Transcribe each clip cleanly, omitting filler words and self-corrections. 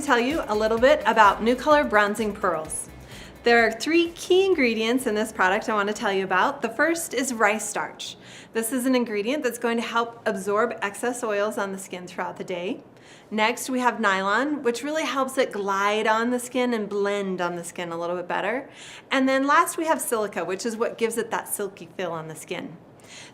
tell you a little bit about New Color Bronzing Pearls. There are 3 key ingredients in this product I want to tell you about. The first is rice starch. This is an ingredient that's going to help absorb excess oils on the skin throughout the day. Next, we have nylon, which really helps it glide on the skin and blend on the skin a little bit better. And then last, we have silica, which is what gives it that silky feel on the skin.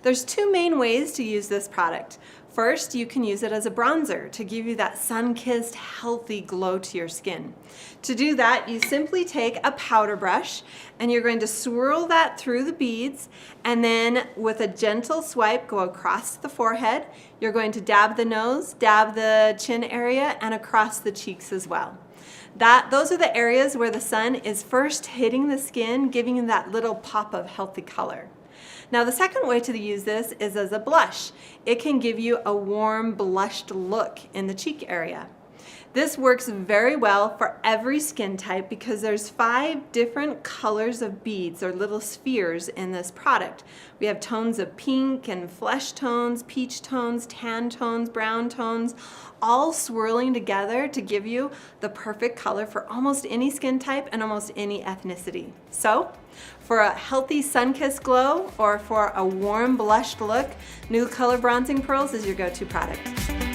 There's 2 main ways to use this product. First, you can use it as a bronzer to give you that sun-kissed, healthy glow to your skin. To do that, you simply take a powder brush and you're going to swirl that through the beads, and then with a gentle swipe go across the forehead. You're going to dab the nose, dab the chin area, and across the cheeks as well. Those are the areas where the sun is first hitting the skin, giving you that little pop of healthy color. Now, the second way to use this is as a blush. It can give you a warm, blushed look in the cheek area. This works very well for every skin type because there's 5 different colors of beads or little spheres in this product. We have tones of pink and flesh tones, peach tones, tan tones, brown tones, all swirling together to give you the perfect color for almost any skin type and almost any ethnicity. So, for a healthy sun-kissed glow or for a warm, blushed look, New Color Bronzing Pearls is your go-to product.